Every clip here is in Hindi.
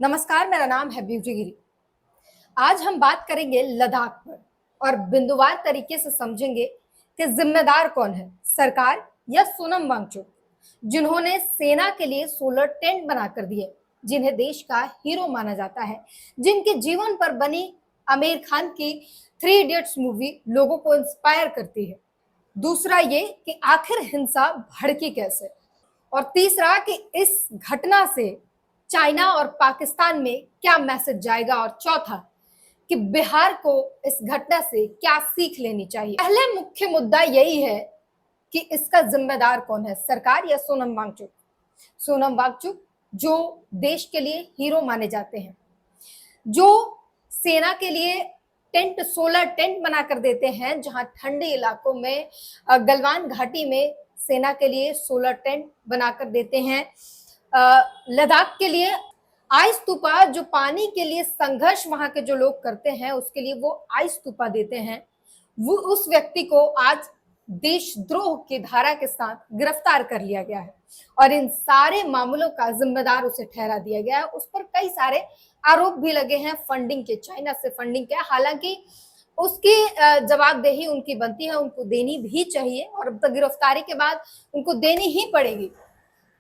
नमस्कार, मेरा नाम है ब्यूटी गिरी। आज हम बात करेंगे लद्दाख पर और बिंदुवार तरीके से समझेंगे कि जिम्मेदार कौन है, सरकार या सोनम वांगचुक, जिन्होंने सेना के लिए सोलर टेंट बनाकर दिए, जिन्हें देश का हीरो माना जाता है, जिनके जीवन पर बनी आमिर खान की थ्री इडियट्स मूवी लोगों को इंस्पायर करती है। दूसरा ये कि आखिर हिंसा भड़की कैसे, और तीसरा कि इस घटना से चाइना और पाकिस्तान में क्या मैसेज जाएगा, और चौथा कि बिहार को इस घटना से क्या सीख लेनी चाहिए। पहले मुख्य मुद्दा यही है कि इसका जिम्मेदार कौन है, सरकार या सोनम वांगचुक। सोनम वांगचुक जो देश के लिए हीरो माने जाते हैं, जो सेना के लिए सोलर टेंट बनाकर देते हैं, जहां ठंडे इलाकों में गलवान घाटी में सेना के लिए सोलर टेंट बनाकर देते हैं। लद्दाख के लिए आइस स्तूपा, जो पानी के लिए संघर्ष वहां के जो लोग करते हैं उसके लिए वो आइस स्तूपा देते हैं, वो उस व्यक्ति को आज देशद्रोह की धारा के साथ गिरफ्तार कर लिया गया है और इन सारे मामलों का जिम्मेदार उसे ठहरा दिया गया है। उस पर कई सारे आरोप भी लगे हैं फंडिंग के, चाइना से फंडिंग के। हालांकि उसकी जवाबदेही उनकी बनती है, उनको देनी भी चाहिए और अब तक गिरफ्तारी के बाद उनको देनी ही पड़ेगी।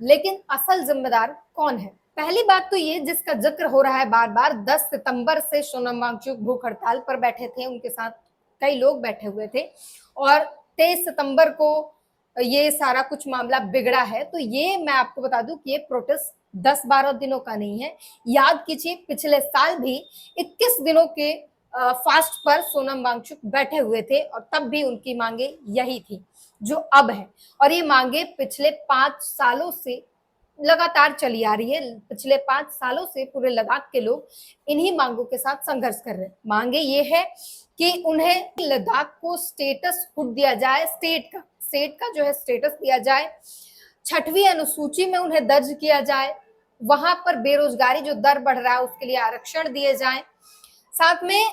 लेकिन असल जिम्मेदार कौन है? पहली बात तो ये, जिसका जिक्र हो रहा है बार बार, 10 सितंबर से सोनम वांगचुक भूख हड़ताल पर बैठे थे, उनके साथ कई लोग बैठे हुए थे और 23 सितंबर को ये सारा कुछ मामला बिगड़ा है। तो ये मैं आपको बता दूं कि ये प्रोटेस्ट 10-12 दिनों का नहीं है। याद कीजिए, पिछले साल भी 21 दिनों के फास्ट पर सोनम वांगचुक बैठे हुए थे और तब भी उनकी मांगे यही थी जो अब है, और ये मांगे पिछले 5 सालों से लगातार चली आ रही है। पिछले 5 सालों से पूरे लद्दाख के लोग इन्हीं मांगों के साथ संघर्ष कर रहे हैं। मांगे ये है कि उन्हें लद्दाख को स्टेटस हुड दिया जाए, स्टेट का जो है स्टेटस दिया जाए, 6वीं अनुसूची में उन्हें दर्ज किया जाए, वहां पर बेरोजगारी जो दर बढ़ रहा है उसके लिए आरक्षण दिए जाए, साथ में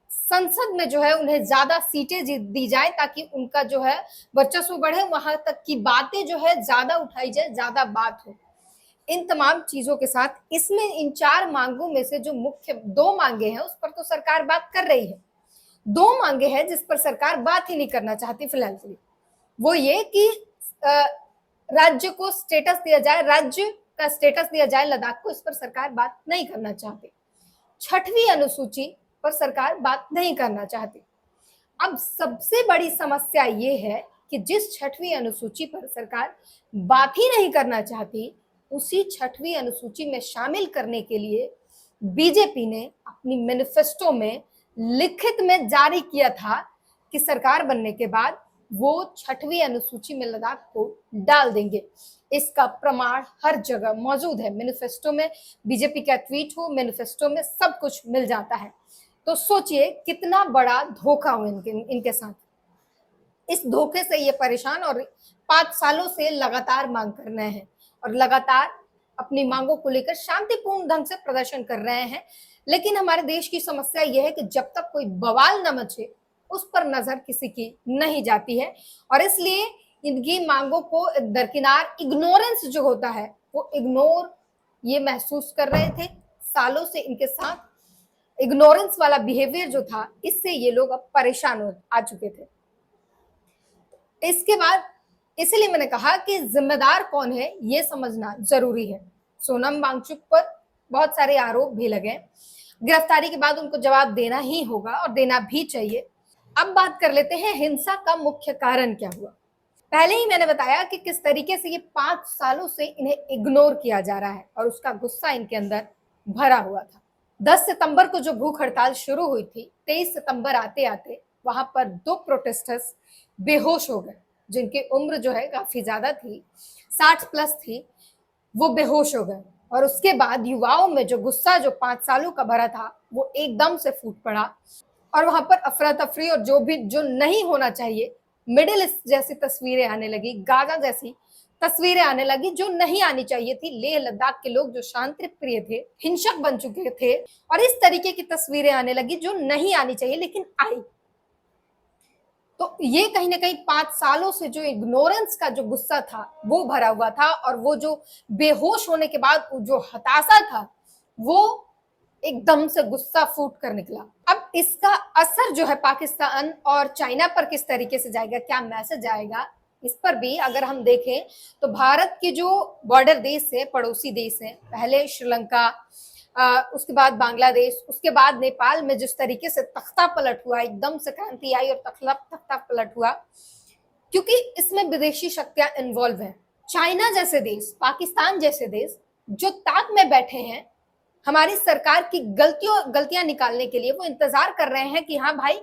संसद में जो है उन्हें ज्यादा सीटें दी जाए ताकि उनका जो है वर्चस्व बढ़े, वहां तक की बातें जो है ज्यादा उठाई जाए, ज्यादा बात हो। इन तमाम चीजों के साथ इसमें इन 4 मांगों में से जो मुख्य 2 मांगे हैं उस पर तो सरकार बात कर रही है। 2 मांगे हैं जिस पर सरकार बात ही नहीं करना चाहती फिलहाल के लिए। वो ये कि राज्य को स्टेटस दिया जाए, राज्य का स्टेटस दिया जाए लद्दाख को, इस पर सरकार बात नहीं करना चाहती। 6वीं अनुसूची पर सरकार बात नहीं करना चाहती। अब सबसे बड़ी समस्या ये है कि जिस 6वीं अनुसूची पर सरकार बात ही नहीं करना चाहती, उसी 6वीं अनुसूची में शामिल करने के लिए बीजेपी ने अपनी मैनिफेस्टो में लिखित में जारी किया था कि सरकार बनने के बाद वो 6वीं अनुसूची में लद्दाख को डाल देंगे। इसका प्रमाण हर जगह मौजूद है। मैनिफेस्टो में बीजेपी का ट्वीट हो, मैनिफेस्टो में सब कुछ मिल जाता है। तो सोचिए कितना बड़ा धोखा हो इनके साथ। इस धोखे से ये परेशान और 5 सालों से लगातार मांग कर रहे हैं और लगातार अपनी मांगों को लेकर शांतिपूर्ण ढंग से प्रदर्शन कर रहे हैं। लेकिन हमारे देश की समस्या यह है कि जब तक कोई बवाल न मचे उस पर नजर किसी की नहीं जाती है और इसलिए इनकी मांगों को दरकिनार इग्नोरेंस जो होता है वो इग्नोर ये महसूस कर रहे थे। सालों से इनके साथ इग्नोरेंस वाला बिहेवियर जो था, इससे ये लोग अब परेशान हो आ चुके थे। इसके बाद इसलिए मैंने कहा कि जिम्मेदार कौन है ये समझना जरूरी है। सोनम वांगचुक पर बहुत सारे आरोप भी लगे, गिरफ्तारी के बाद उनको जवाब देना ही होगा और देना भी चाहिए। अब बात कर लेते हैं हिंसा का मुख्य कारण क्या हुआ। पहले ही मैंने बताया कि किस तरीके से ये 5 सालों से इन्हें इग्नोर किया जा रहा है और उसका गुस्सा इनके अंदर भरा हुआ था। 10 सितंबर को जो भूख हड़ताल शुरू हुई थी, 23 सितंबर आते आते वहां पर 2 प्रोटेस्टर्स बेहोश हो गए, जिनकी उम्र जो है काफी ज्यादा थी, 60 प्लस थी, वो बेहोश हो गए। और उसके बाद युवाओं में जो गुस्सा जो 5 सालों का भरा था वो एकदम से फूट पड़ा और वहां पर अफरा तफरी और जो नहीं होना चाहिए, मिडिल ईस्ट जैसी तस्वीरें आने लगी, गाजा जैसी तस्वीरें आने लगी जो नहीं आनी चाहिए थी। लेह लद्दाख के लोग जो शांति प्रिय थे, हिंसक बन चुके थे और इस तरीके की तस्वीरें आने लगी जो नहीं आनी चाहिए लेकिन आई। तो ये कहीं ना कहीं 5 सालों से जो इग्नोरेंस का जो गुस्सा था वो भरा हुआ था और वो जो बेहोश होने के बाद जो हताशा था वो एकदम से गुस्सा फूट कर निकला। अब इसका असर जो है पाकिस्तान और चाइना पर किस तरीके से जाएगा, क्या मैसेज आएगा, इस पर भी अगर हम देखें तो भारत के जो बॉर्डर देश है, पड़ोसी देश है, पहले श्रीलंका, उसके बाद बांग्लादेश, उसके बाद नेपाल में जिस तरीके से तख्ता पलट हुआ, एकदम से क्रांति आई और तख्ता पलट हुआ, क्योंकि इसमें विदेशी शक्तियां इन्वॉल्व हैं। चाइना जैसे देश, पाकिस्तान जैसे देश जो ताक में बैठे हैं हमारी सरकार की गलतियां निकालने के लिए, वो इंतजार कर रहे हैं कि हाँ भाई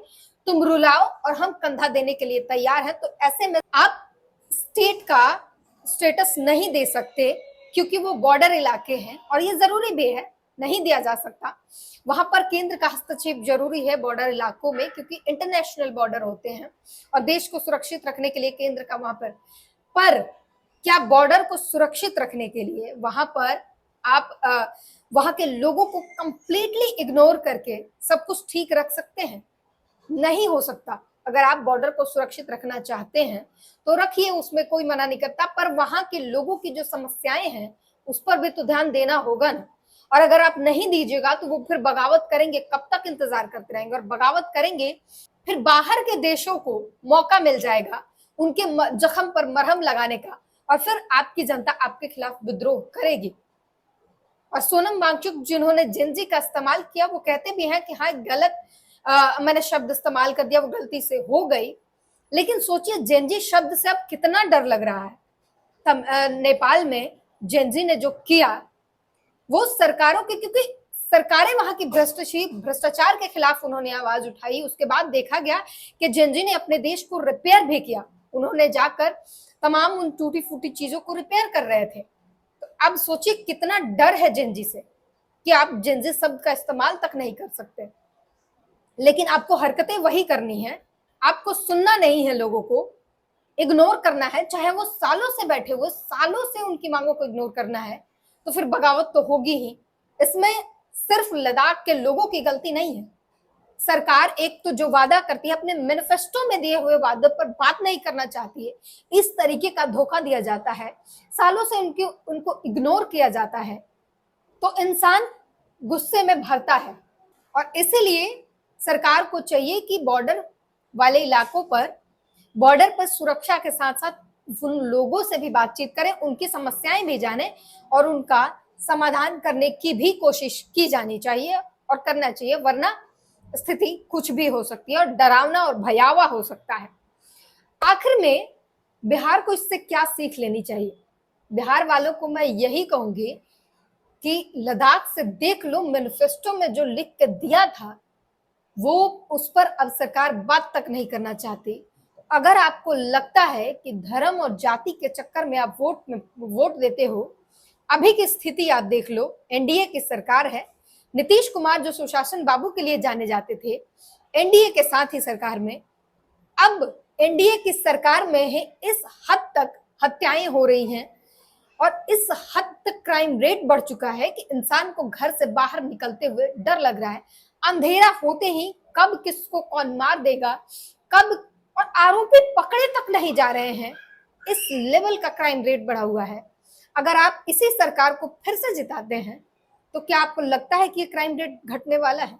तुम रुलाओ और हम कंधा देने के लिए तैयार हैं। तो ऐसे में आप स्टेट का स्टेटस नहीं दे सकते क्योंकि वो बॉर्डर इलाके हैं और ये जरूरी भी है, नहीं दिया जा सकता। वहां पर केंद्र का हस्तक्षेप जरूरी है बॉर्डर इलाकों में, क्योंकि इंटरनेशनल बॉर्डर होते हैं और देश को सुरक्षित रखने के लिए केंद्र का वहां पर क्या बॉर्डर को सुरक्षित रखने के लिए वहां पर आप वहां के लोगों को कंप्लीटली इग्नोर करके सब कुछ ठीक रख सकते हैं? नहीं हो सकता। अगर आप बॉर्डर को सुरक्षित रखना चाहते हैं तो रखिए, उसमें कोई मना नहीं करता, पर वहां के लोगों की जो समस्याएं हैं उस पर भी तो ध्यान देना होगा ना। और अगर आप नहीं दीजिएगा तो वो फिर बगावत करेंगे, कब तक इंतजार करते रहेंगे, और बगावत करेंगे फिर बाहर के देशों को मौका मिल जाएगा उनके जख्म पर मरहम लगाने का, और फिर आपकी जनता आपके खिलाफ विद्रोह करेगी। और सोनम वांगचुक जिन्होंने जेनजी का इस्तेमाल किया, वो कहते भी हैं कि हाँ गलत मैंने शब्द इस्तेमाल कर दिया, वो गलती से हो गई। लेकिन सोचिए जेनजी शब्द से अब कितना डर लग रहा है। नेपाल में जेनजी ने जो किया वो सरकारों के, क्योंकि सरकारें वहां की भ्रष्टाचार के खिलाफ उन्होंने आवाज उठाई। उसके बाद देखा गया कि जेनजी ने अपने देश को रिपेयर भी किया, उन्होंने जाकर तमाम उन टूटी फूटी चीजों को रिपेयर कर रहे थे। तो अब सोचिए कितना डर है जेनजी से कि आप जेनजी शब्द का इस्तेमाल तक नहीं कर सकते। लेकिन आपको हरकतें वही करनी है, आपको सुनना नहीं है, लोगों को इग्नोर करना है, चाहे वो सालों से बैठे हुए, सालों से उनकी मांगों को इग्नोर करना है, तो फिर बगावत तो होगी ही। इसमें सिर्फ लद्दाख के लोगों की गलती नहीं है। सरकार एक तो जो वादा करती है, अपने मैनिफेस्टो में दिए हुए वादों पर बात नहीं करना चाहती है, इस तरीके का धोखा दिया जाता है, सालों से उनको इग्नोर किया जाता है, तो इंसान गुस्से में भरता है। और इसीलिए सरकार को चाहिए कि बॉर्डर वाले इलाकों पर, बॉर्डर पर सुरक्षा के साथ साथ उन लोगों से भी बातचीत करें, उनकी समस्याएं भी जाने और उनका समाधान करने की भी कोशिश की जानी चाहिए और करना चाहिए, वरना स्थिति कुछ भी हो सकती है और डरावना और भयावह हो सकता है। आखिर में बिहार को इससे क्या सीख लेनी चाहिए? बिहार वालों को मैं यही कहूंगी कि लद्दाख से देख लो, मैनिफेस्टो में जो लिख के दिया था वो उस पर अब सरकार बात तक नहीं करना चाहती। अगर आपको लगता है कि धर्म और जाति के चक्कर में आप वोट देते हो, अभी की स्थिति आप देख लो, एनडीए की सरकार है, नीतीश कुमार जो सुशासन बाबू के लिए जाने जाते थे, एनडीए के साथ ही सरकार में, अब एनडीए की सरकार में है, इस हद तक हत्याएं हो रही हैं और इस हद तक क्राइम रेट बढ़ चुका है कि इंसान को घर से बाहर निकलते हुए डर लग रहा है। अंधेरा होते ही कब किसको कौन मार देगा, कब, और आरोपी पकड़े तक नहीं जा रहे हैं, इस लेवल का क्राइम रेट बढ़ा हुआ है। अगर आप इसी सरकार को फिर से जिताते हैं तो क्या आपको लगता है कि ये क्राइम रेट घटने वाला है?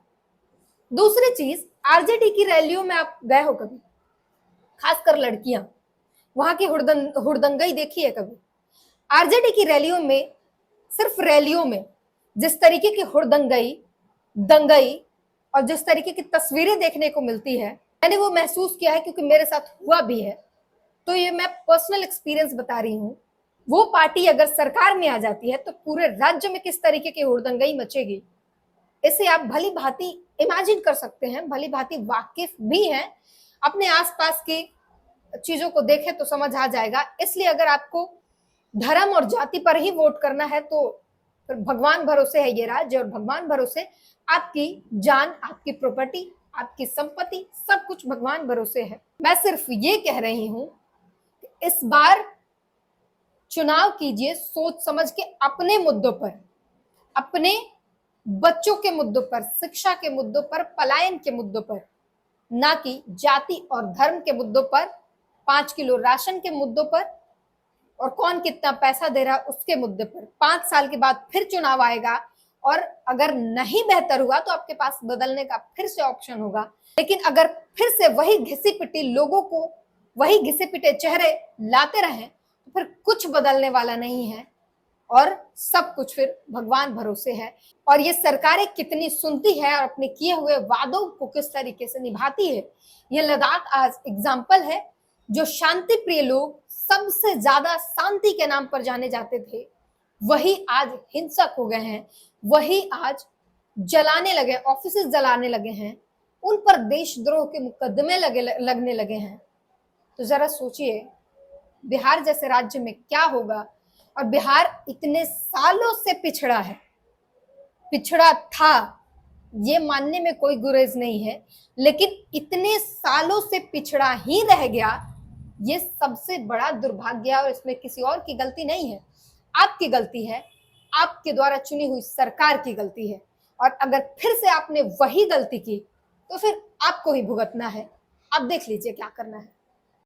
दूसरी चीज, आरजेडी की रैलियों में आप गए हो कभी? खासकर लड़कियां, वहां की हुड़दंगई देखी है कभी? आरजेडी की रैलियों में, सिर्फ रैलियों में जिस तरीके की हुड़दंगई, दंगई और जिस तरीके की तस्वीरें देखने को मिलती है, मैंने वो महसूस किया है क्योंकि मेरे साथ हुआ भी है। तो ये मैं पर्सनल एक्सपीरियंस बता रही हूँ। वो पार्टी अगर सरकार में आ जाती है तो पूरे राज्य में किस तरीके की हुड़दंगई मचेगी, इसे आप भली भांति इमेजिन कर सकते हैं, भली भांति वाकिफ भी हैं, अपने आसपास की चीजों को देखें तो समझ आ जाएगा। इसलिए अगर आपको धर्म और जाति पर ही वोट करना है तो फिर भगवान भरोसे है ये राज्य, और भगवान भरोसे आपकी जान, आपकी प्रॉपर्टी, आपकी संपत्ति, सब कुछ भगवान भरोसे है। मैं सिर्फ ये कह रही हूं कि इस बार चुनाव कीजिए सोच समझ के, अपने मुद्दों पर, अपने बच्चों के मुद्दों पर, शिक्षा के मुद्दों पर, पलायन के मुद्दों पर, ना कि जाति और धर्म के मुद्दों पर, 5 किलो राशन के मुद्दों पर और कौन कितना पैसा दे रहा उसके मुद्दे पर। 5 साल के बाद फिर चुनाव आएगा और अगर नहीं बेहतर हुआ तो आपके पास बदलने का फिर से ऑप्शन होगा। लेकिन अगर फिर से वही घिसी पिटी लोगों को, वही घिसे पिटे चेहरे लाते रहें तो फिर कुछ बदलने वाला नहीं है और सब कुछ फिर भगवान भरोसे है। और ये सरकारें कितनी सुनती है और अपने किए हुए वादों को किस तरीके से निभाती है, ये लद्दाख आज एग्जाम्पल है। जो शांति प्रिय लोग सबसे ज्यादा शांति के नाम पर जाने जाते थे, वही आज हिंसक हो गए हैं, वही आज जलाने लगे, ऑफिस जलाने लगे हैं, उन पर देशद्रोह के मुकदमे लगने लगे हैं। तो जरा सोचिए बिहार जैसे राज्य में क्या होगा। और बिहार इतने सालों से पिछड़ा है, पिछड़ा था, ये मानने में कोई गुरेज नहीं है, लेकिन इतने सालों से पिछड़ा ही रह गया, ये सबसे बड़ा दुर्भाग्य है। और इसमें किसी और की गलती नहीं है, आपकी गलती है, आपके द्वारा चुनी हुई सरकार की गलती है। और अगर फिर से आपने वही गलती की तो फिर आपको ही भुगतना है। आप देख लीजिए क्या करना है।